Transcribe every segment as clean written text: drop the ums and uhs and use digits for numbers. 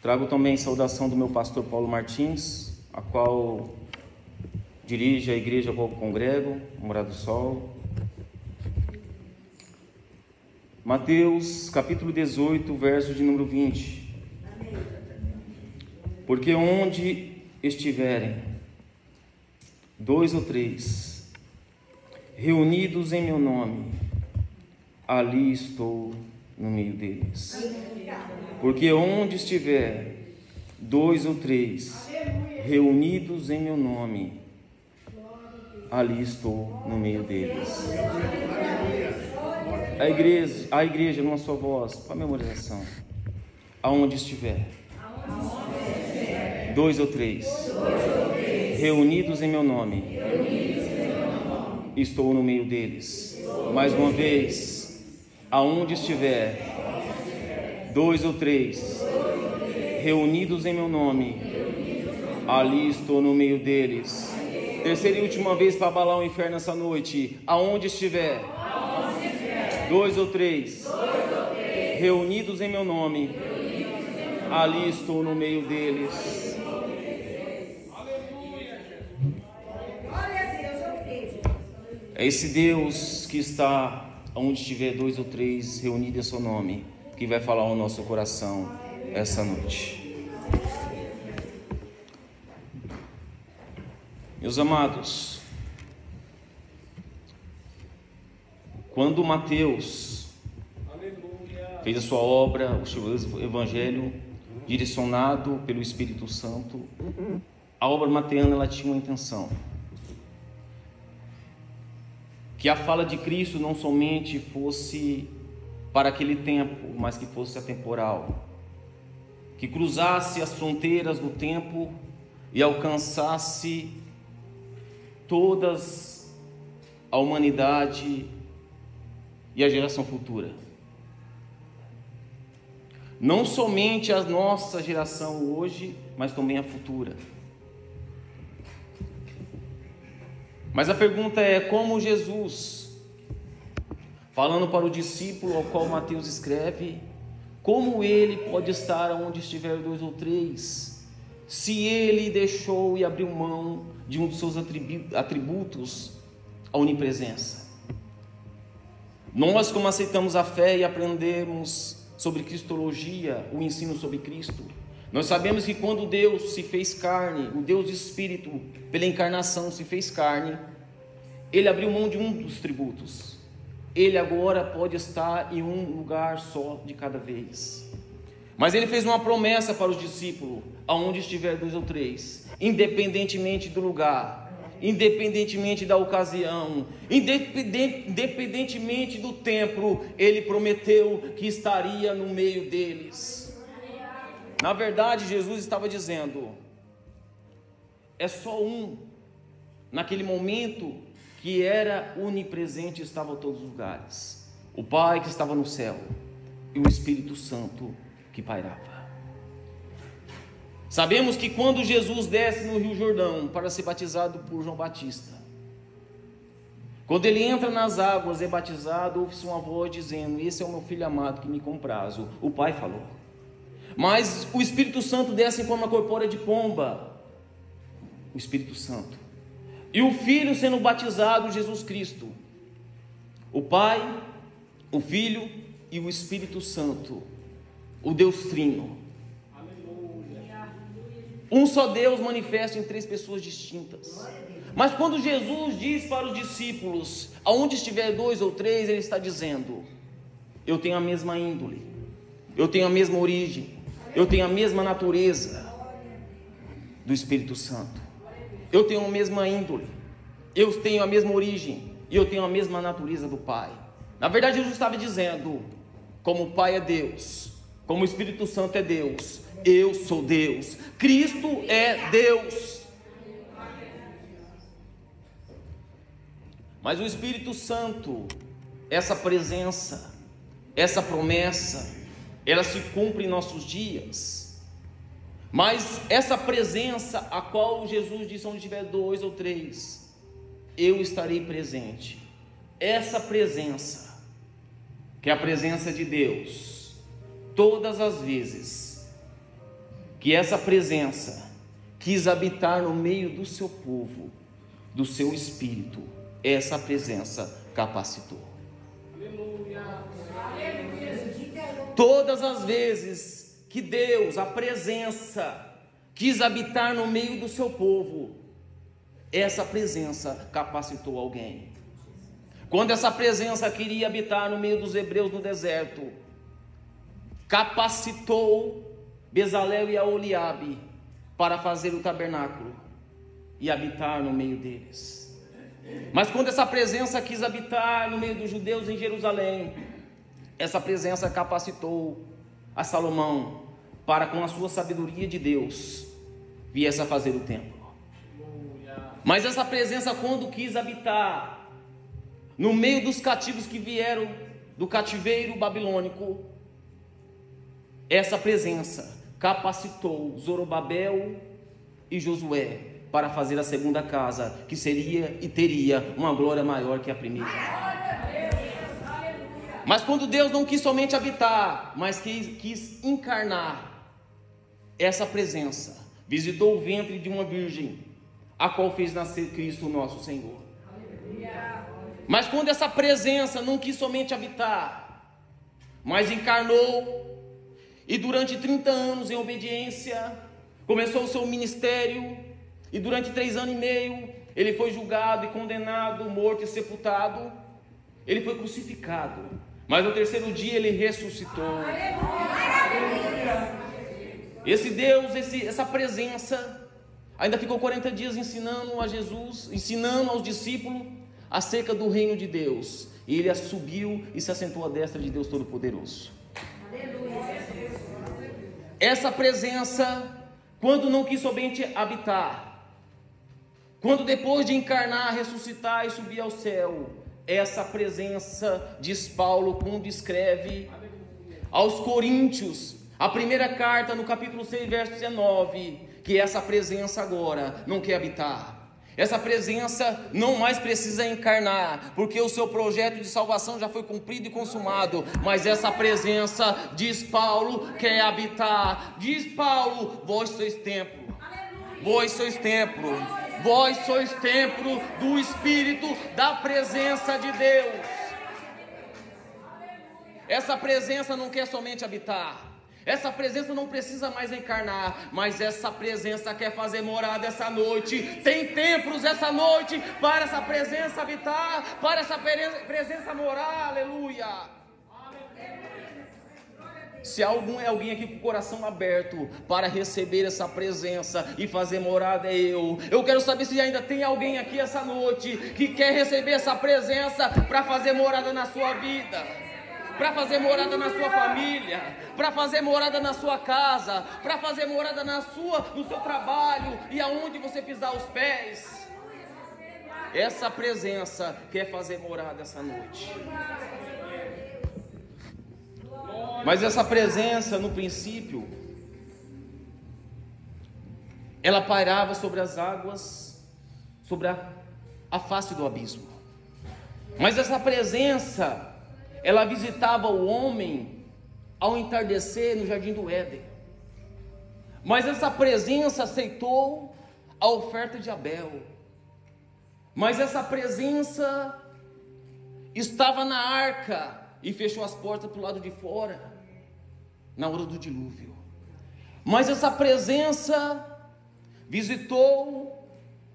Trago também saudação do meu pastor Paulo Martins, a qual dirige a igreja a qual congrego, Morada do Sol. Mateus capítulo 18, verso de número 20. Porque onde estiverem dois ou três reunidos em meu nome, ali estou no meio deles. Porque onde estiver dois ou três reunidos em meu nome, ali estou no meio deles. A igreja numa só voz, para a memorização. Aonde estiver dois ou três reunidos em meu nome, estou no meio deles. Mais uma vez, aonde estiver dois ou três reunidos em meu nome, ali estou no meio deles. Terceira e última vez para abalar o inferno essa noite. Aonde estiver dois ou três reunidos em meu nome, ali estou no meio deles. É esse Deus que está onde estiver dois ou três reunidos em seu nome, que vai falar ao nosso coração essa noite. Meus amados, quando Mateus fez a sua obra, o seu evangelho, direcionado pelo Espírito Santo, a obra mateana ela tinha uma intenção: que a fala de Cristo não somente fosse para aquele tempo, mas que fosse atemporal, que cruzasse as fronteiras do tempo e alcançasse todas a humanidade e a geração futura. Não somente a nossa geração hoje, mas também a futura. Mas a pergunta é: como Jesus, falando para o discípulo ao qual Mateus escreve, como ele pode estar onde estiver dois ou três, se ele deixou e abriu mão de um dos seus atributos, a onipresença? Nós, como aceitamos a fé e aprendemos sobre cristologia, o ensino sobre Cristo, nós sabemos que quando Deus se fez carne, o Deus de Espírito, pela encarnação se fez carne, ele abriu mão de um dos tributos. Ele agora pode estar em um lugar só de cada vez. Mas ele fez uma promessa para os discípulos: aonde estiver dois ou três, independentemente do lugar, independentemente da ocasião, independentemente do tempo, ele prometeu que estaria no meio deles. Na verdade, Jesus estava dizendo: é só um, naquele momento, que era onipresente e estava em todos os lugares: o Pai que estava no céu e o Espírito Santo que pairava. Sabemos que quando Jesus desce no Rio Jordão para ser batizado por João Batista, quando ele entra nas águas, é batizado, ouve-se uma voz dizendo: esse é o meu filho amado que me comprazo. O Pai falou. Mas o Espírito Santo desce em forma corpórea de pomba, o Espírito Santo, e o Filho sendo batizado, Jesus Cristo. O Pai, o Filho e o Espírito Santo, o Deus Trino. Um só Deus manifesto em três pessoas distintas. Mas quando Jesus diz para os discípulos: aonde estiver dois ou três, ele está dizendo: eu tenho a mesma índole, eu tenho a mesma origem, eu tenho a mesma natureza do Espírito Santo, eu tenho a mesma índole, eu tenho a mesma origem e eu tenho a mesma natureza do Pai. Na verdade, Jesus estava dizendo: como o Pai é Deus, como o Espírito Santo é Deus, eu sou Deus, Cristo é Deus. Mas o Espírito Santo, essa presença, essa promessa, ela se cumpre em nossos dias. Mas essa presença a qual Jesus disse: onde tiver dois ou três, eu estarei presente. Essa presença, que é a presença de Deus, todas as vezes que essa presença quis habitar no meio do seu povo, do seu espírito, essa presença capacitou. Todas as vezes que Deus, a presença, quis habitar no meio do seu povo, essa presença capacitou alguém. Quando essa presença queria habitar no meio dos hebreus no deserto, capacitou Bezalel e Aholiabe para fazer o tabernáculo e habitar no meio deles. Mas quando essa presença quis habitar no meio dos judeus em Jerusalém, essa presença capacitou a Salomão para, com a sua sabedoria de Deus, viesse a fazer o templo. Mas essa presença, quando quis habitar no meio dos cativos que vieram do cativeiro babilônico, essa presença capacitou Zorobabel e Josué para fazer a segunda casa, que seria e teria uma glória maior que a primeira. Mas quando Deus não quis somente habitar, mas quis encarnar, essa presença visitou o ventre de uma virgem, a qual fez nascer Cristo nosso Senhor. Mas quando essa presença não quis somente habitar, mas encarnou, e durante 30 anos em obediência, começou o seu ministério, e durante 3 anos e meio, ele foi julgado e condenado, morto e sepultado, ele foi crucificado. Mas no 3º dia ele ressuscitou. Esse Deus, essa presença, ainda ficou 40 dias ensinando a Jesus, ensinando aos discípulos acerca do reino de Deus. E ele subiu e se assentou à destra de Deus Todo-Poderoso. Essa presença, quando não quis somente habitar, quando depois de encarnar, ressuscitar e subir ao céu, essa presença, diz Paulo, quando escreve aos Coríntios, a primeira carta, no capítulo 6, verso 19, que essa presença agora não quer habitar. Essa presença não mais precisa encarnar, porque o seu projeto de salvação já foi cumprido e consumado. Mas essa presença, diz Paulo, quer habitar. Diz Paulo: vós sois templo, vós sois templo, vós sois templo do Espírito, da presença de Deus. Essa presença não quer somente habitar. Essa presença não precisa mais encarnar, mas essa presença quer fazer morada essa noite. Tem templos essa noite para essa presença habitar, para essa presença morar, aleluia. Se alguém aqui com o coração aberto para receber essa presença e fazer morada, é eu. Eu quero saber se ainda tem alguém aqui essa noite que quer receber essa presença para fazer morada na sua vida, para fazer morada na sua família, para fazer morada na sua casa, para fazer morada no seu trabalho e aonde você pisar os pés. Essa presença quer fazer morada essa noite. Mas essa presença, no princípio, ela pairava sobre as águas, sobre a face do abismo. Mas essa presença, ela visitava o homem ao entardecer no jardim do Éden. Mas essa presença aceitou a oferta de Abel. Mas essa presença estava na arca e fechou as portas para o lado de fora, na hora do dilúvio. Mas essa presença visitou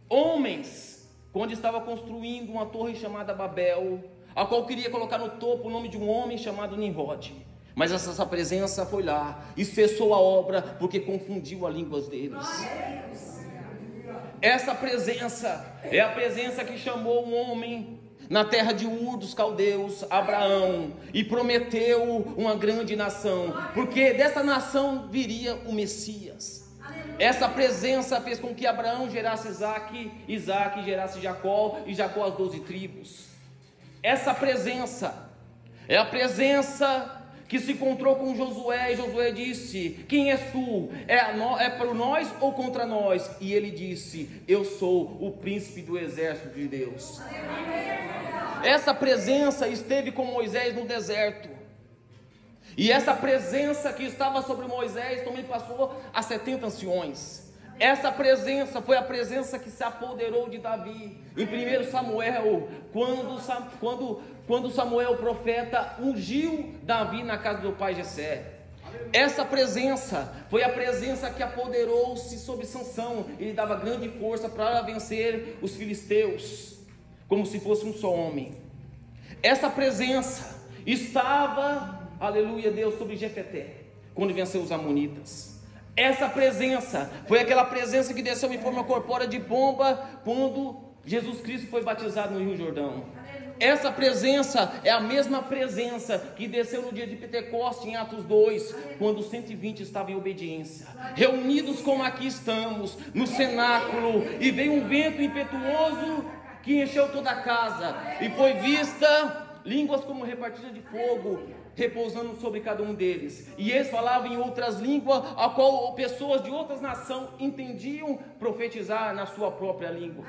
homens quando estava construindo uma torre chamada Babel, a qual queria colocar no topo o nome de um homem chamado Nimrod. Mas essa presença foi lá e cessou a obra, porque confundiu as línguas deles. Essa presença é a presença que chamou um homem na terra de Ur dos caldeus, Abraão, e prometeu uma grande nação, porque dessa nação viria o Messias. Essa presença fez com que Abraão gerasse Isaac gerasse Jacó, e Jacó as 12 tribos. Essa presença é a presença que se encontrou com Josué, e Josué disse: quem és tu? É por nós ou contra nós? E ele disse: eu sou o príncipe do exército de Deus. Essa presença esteve com Moisés no deserto, E essa presença que estava sobre Moisés também passou a 70 anciões. Essa presença foi a presença que se apoderou de Davi. Em 1 Samuel, quando Samuel, o profeta, ungiu Davi na casa do pai Jessé. Essa presença foi a presença que apoderou-se sobre Sansão. Ele dava grande força para vencer os filisteus, como se fosse um só homem. Essa presença estava, aleluia Deus, sobre Jefeté, quando venceu os amonitas. Essa presença foi aquela presença que desceu em forma corpórea de pomba quando Jesus Cristo foi batizado no Rio Jordão. Essa presença é a mesma presença que desceu no dia de Pentecostes, em Atos 2, quando os 120 estavam em obediência, reunidos como aqui estamos, no cenáculo, e veio um vento impetuoso que encheu toda a casa, e foi vista línguas como repartidas de fogo, repousando sobre cada um deles, e eles falavam em outras línguas, a qual pessoas de outras nações entendiam profetizar na sua própria língua.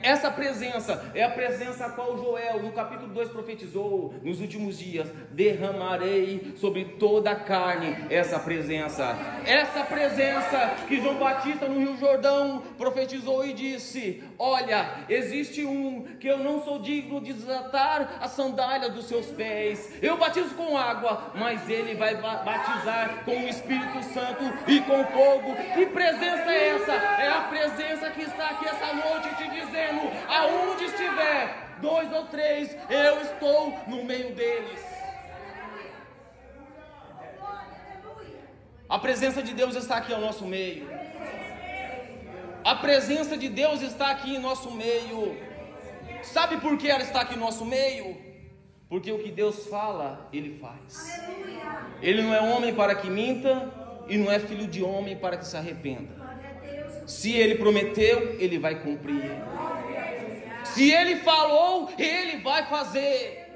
Essa presença é a presença a qual Joel, no capítulo 2, profetizou: nos últimos dias derramarei sobre toda a carne. Essa presença que João Batista no Rio Jordão profetizou e disse: olha, existe um que eu não sou digno de desatar a sandália dos seus pés. Eu batizo com água, mas ele vai batizar com o Espírito Santo e com fogo. Que presença é essa? É a presença que está aqui essa noite te dizendo: aonde estiver 2 ou 3, eu estou no meio deles. A presença de Deus está aqui ao nosso meio. A presença de Deus está aqui em nosso meio. Sabe por que ela está aqui no nosso meio? Porque o que Deus fala, Ele faz. Ele não é homem para que minta, e não é filho de homem para que se arrependa. Se Ele prometeu, Ele vai cumprir. Se Ele falou, Ele vai fazer.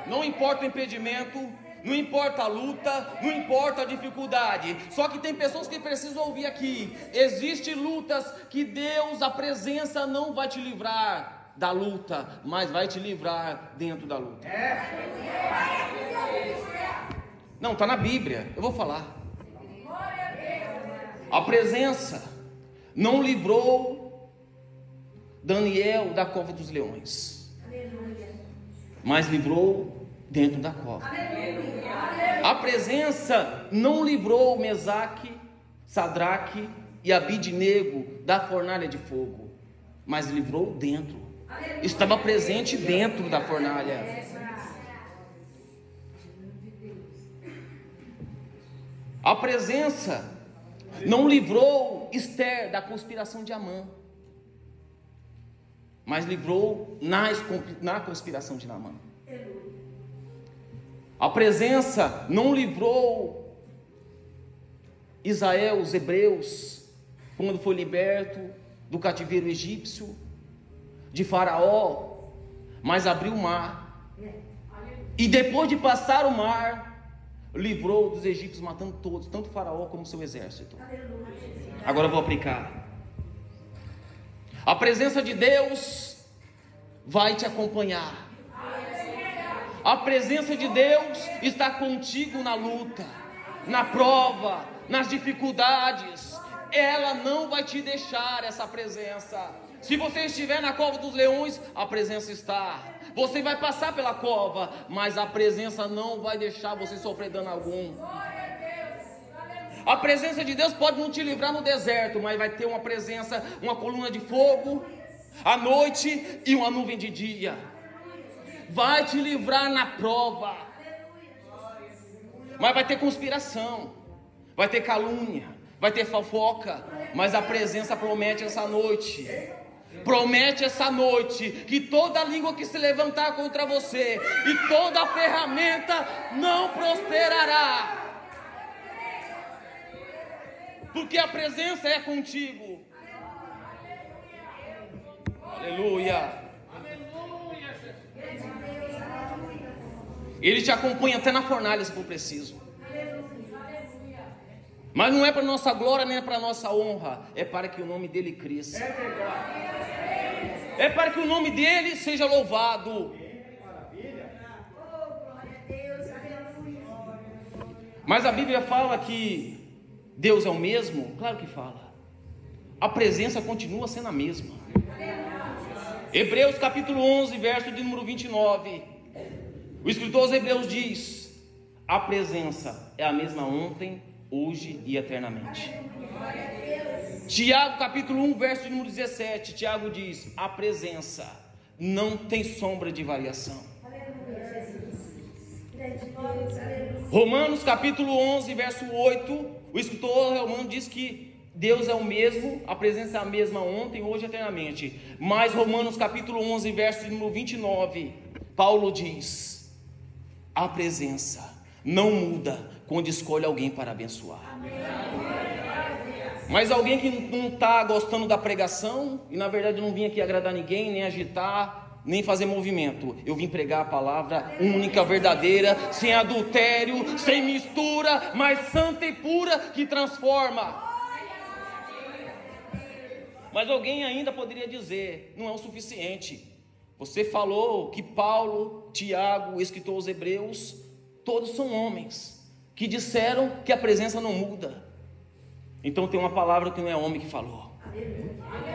Não importa o impedimento, não importa a luta, não importa a dificuldade. Só que tem pessoas que precisam ouvir aqui: existem lutas que Deus, a presença, não vai te livrar da luta, mas vai te livrar dentro da luta. Não, está na Bíblia, eu vou falar. A presença não livrou Daniel da cova dos leões, mas livrou dentro da cova. A presença não livrou Mesaque, Sadraque e Abidnego da fornalha de fogo, mas livrou dentro. Estava presente dentro da fornalha. A presença não livrou Esther da conspiração de Amã, mas livrou na conspiração de Naamã. A presença não livrou Israel, os hebreus, quando foi liberto do cativeiro egípcio, de Faraó, mas abriu o mar. E depois de passar o mar, livrou dos egípcios, matando todos, tanto Faraó como seu exército. Agora eu vou aplicar. A presença de Deus vai te acompanhar. A presença de Deus está contigo na luta, na prova, nas dificuldades. Ela não vai te deixar, essa presença. Se você estiver na cova dos leões, a presença está. Você vai passar pela cova, mas a presença não vai deixar você sofrer dano algum. A presença de Deus pode não te livrar no deserto, mas vai ter uma presença, uma coluna de fogo à noite e uma nuvem de dia. Vai te livrar na prova. Mas vai ter conspiração, vai ter calúnia, vai ter fofoca, mas a presença promete essa noite. Promete essa noite que toda língua que se levantar contra você e toda ferramenta não prosperará. Porque a presença é contigo. Aleluia. Ele te acompanha até na fornalha, se for preciso. Mas não é para nossa glória, nem é para nossa honra. É para que o nome dele cresça. É para que o nome dele seja louvado. Mas a Bíblia fala que Deus é o mesmo? Claro que fala. A presença continua sendo a mesma. Hebreus capítulo 11, verso de número 29. O escritor aos Hebreus diz: a presença é a mesma ontem, hoje e eternamente. Tiago capítulo 1, verso de número 17. Tiago diz: a presença não tem sombra de variação. Romanos capítulo 11, verso 8. O escritor romano diz que Deus é o mesmo, a presença é a mesma ontem, hoje e eternamente. Mas Romanos capítulo 11, verso de número 29, Paulo diz: a presença não muda quando escolhe alguém para abençoar. Mas alguém que não está gostando da pregação, e na verdade não vim aqui agradar ninguém, nem agitar, nem fazer movimento. Eu vim pregar a palavra única, verdadeira, sem adultério, sem mistura, mas santa e pura, que transforma. Mas alguém ainda poderia dizer: não é o suficiente. Você falou que Paulo, Tiago, o escritor aos Hebreus, todos são homens que disseram que a presença não muda. Então tem uma palavra que não é homem que falou.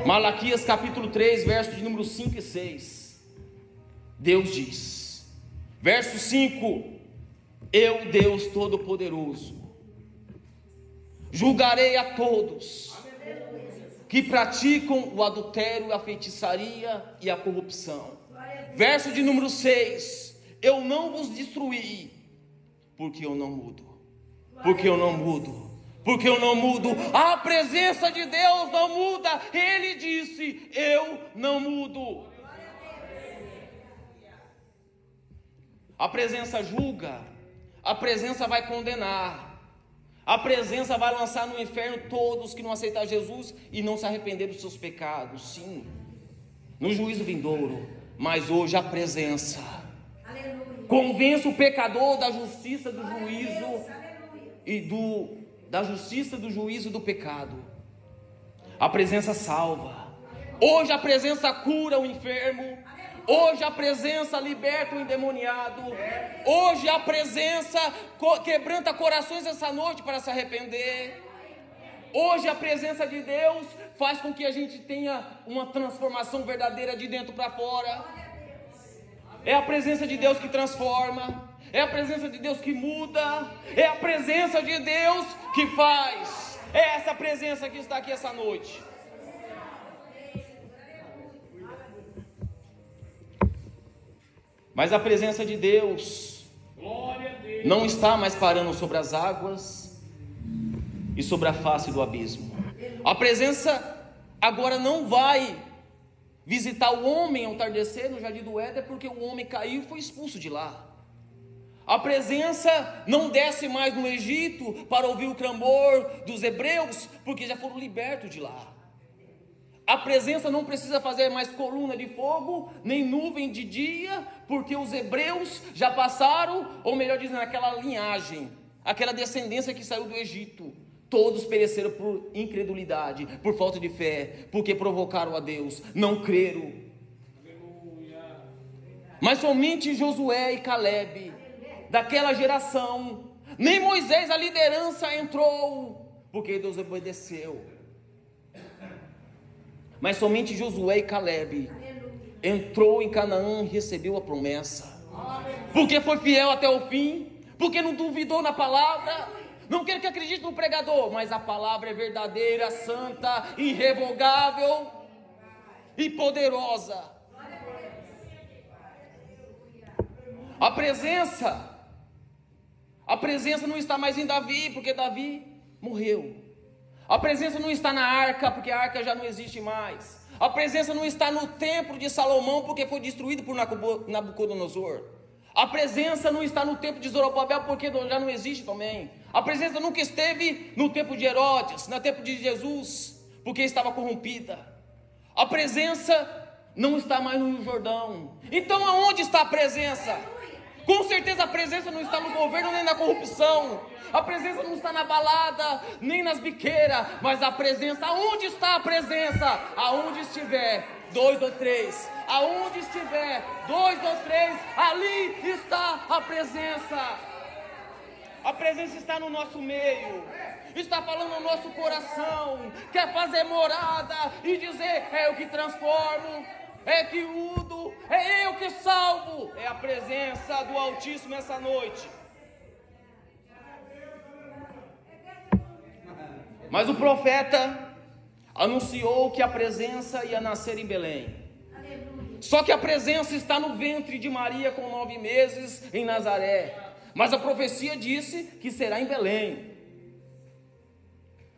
Malaquias capítulo 3, versos de número 5 e 6. Deus diz, verso 5: eu, Deus Todo-Poderoso, julgarei a todos que praticam o adultério, a feitiçaria e a corrupção. Verso de número 6: eu não vos destruí, porque eu não mudo. Porque eu não mudo. Porque eu não mudo. A presença de Deus não muda. Ele disse: eu não mudo. A presença julga. A presença vai condenar. A presença vai lançar no inferno todos que não aceitar Jesus e não se arrepender dos seus pecados. Sim, no juízo vindouro. Mas hoje a presença convence o pecador da justiça do juízo e da justiça do juízo do pecado. A presença salva. Hoje a presença cura o enfermo. Hoje a presença liberta o endemoniado. Hoje a presença quebranta corações essa noite para se arrepender. Hoje a presença de Deus faz com que a gente tenha uma transformação verdadeira de dentro para fora. É a presença de Deus que transforma. É a presença de Deus que muda. É a presença de Deus que faz. É essa presença que está aqui essa noite. Mas a presença de Deus não está mais parando sobre as águas e sobre a face do abismo. A presença agora não vai visitar o homem ao entardecer no jardim do Éden, porque o homem caiu e foi expulso de lá. A presença não desce mais no Egito para ouvir o clamor dos hebreus, porque já foram libertos de lá. A presença não precisa fazer mais coluna de fogo, nem nuvem de dia, porque os hebreus já passaram, ou melhor dizendo, aquela linhagem, aquela descendência que saiu do Egito. Todos pereceram por incredulidade, por falta de fé, porque provocaram a Deus, não creram. Mas somente Josué e Caleb, daquela geração, nem Moisés, a liderança, entrou, porque Deus obedeceu. Mas somente Josué e Caleb entrou em Canaã e recebeu a promessa, porque foi fiel até o fim, porque não duvidou na palavra. Não quero que acredite no pregador, mas a palavra é verdadeira, santa, irrevogável e poderosa. A presença não está mais em Davi, porque Davi morreu. A presença não está na arca, porque a arca já não existe mais. A presença não está no templo de Salomão, porque foi destruído por Nabucodonosor. A presença não está no templo de Zorobabel, porque já não existe também. A presença nunca esteve no tempo de Herodes, no tempo de Jesus, porque estava corrompida. A presença não está mais no Rio Jordão. Então aonde está a presença? Com certeza a presença não está no governo nem na corrupção. A presença não está na balada, nem nas biqueiras. Mas a presença, aonde está a presença? Aonde estiver 2 ou 3. Aonde estiver 2 ou 3, ali está a presença. A presença está no nosso meio, está falando no nosso coração, quer fazer morada e dizer: é eu que transformo, é que mudo, é eu que salvo. É a presença do Altíssimo essa noite. Mas o profeta anunciou que a presença ia nascer em Belém. Só que a presença está no ventre de Maria com 9 meses em Nazaré. Mas a profecia disse que será em Belém.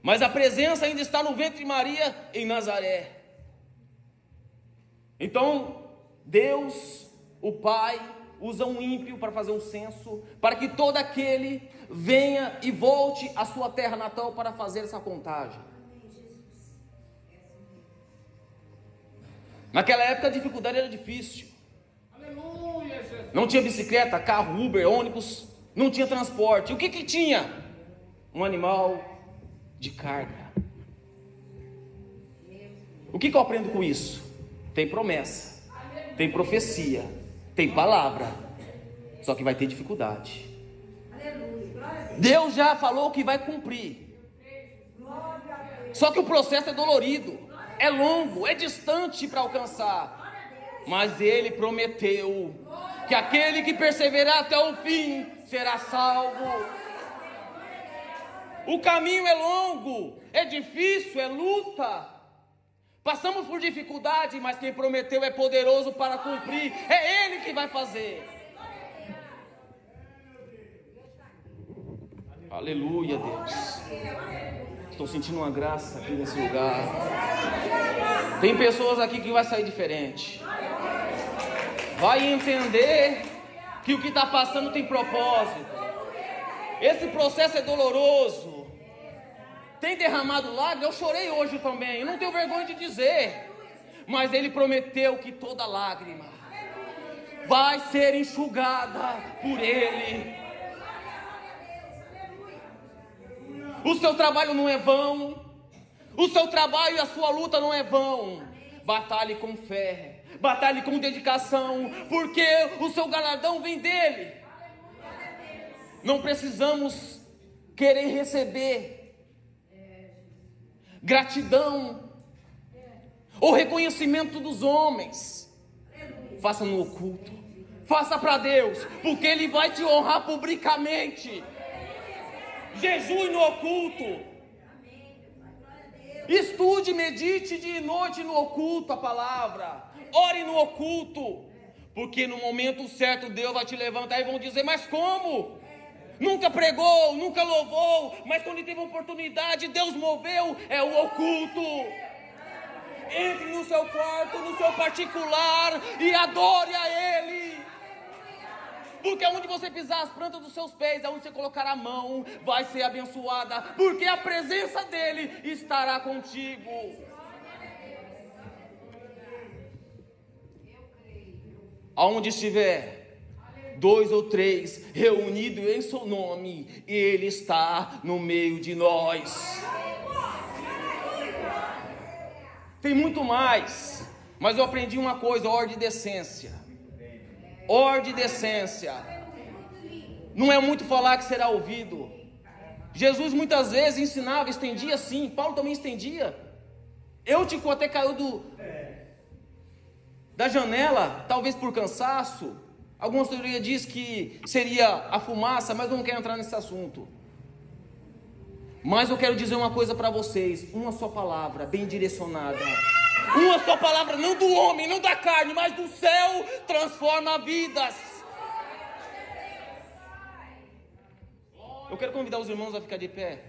Mas a presença ainda está no ventre de Maria em Nazaré. Então, Deus, o Pai, usa um ímpio para fazer um censo, para que todo aquele venha e volte à sua terra natal para fazer essa contagem. Naquela época a dificuldade era difícil. Não tinha bicicleta, carro, Uber, ônibus, não tinha transporte. O que tinha? Um animal de carga. O que eu aprendo com isso? Tem promessa, tem profecia, tem palavra, só que vai ter dificuldade. Deus já falou que vai cumprir, só que o processo é dolorido, é longo, é distante para alcançar, mas Ele prometeu que aquele que perseverar até o fim será salvo. O caminho é longo, é difícil, é luta, passamos por dificuldade, mas quem prometeu é poderoso para cumprir, é Ele que vai fazer. Aleluia, Deus. Estou sentindo uma graça aqui nesse lugar. Tem pessoas aqui que vai sair diferente, vai entender que o que está passando tem propósito. Esse processo é doloroso, tem derramado lágrimas. Eu chorei hoje também, eu não tenho vergonha de dizer, mas Ele prometeu que toda lágrima vai ser enxugada por Ele. O seu trabalho não é vão, o seu trabalho e a sua luta não é vão. Batalhe com fé, batalhe com dedicação, porque o seu galardão vem dele. Não precisamos querer receber gratidão ou reconhecimento dos homens. Faça no oculto, faça para Deus, porque Ele vai te honrar publicamente. Jejue no oculto, estude, medite dia e noite no oculto a palavra, ore no oculto, porque no momento certo Deus vai te levantar e vão dizer: mas como? Nunca pregou, nunca louvou, mas quando teve oportunidade Deus moveu. É o oculto. Entre no seu quarto, no seu particular e adore a Ele. Porque onde você pisar as plantas dos seus pés, aonde você colocar a mão, vai ser abençoada, porque a presença dEle estará contigo. Aonde estiver 2 ou 3 reunidos em seu nome, Ele está no meio de nós. Tem muito mais, mas eu aprendi uma coisa: ordem e decência. Ordem e decência. Não é muito falar que será ouvido. Jesus muitas vezes ensinava, estendia sim. Paulo também estendia. Eutico até caiu da janela, talvez por cansaço. Algumas teorias dizem que seria a fumaça, mas eu não quero entrar nesse assunto. Mas eu quero dizer uma coisa para vocês: uma só palavra, bem direcionada. Uma só palavra, não do homem, não da carne, mas do céu, transforma vidas. Eu quero convidar os irmãos a ficar de pé.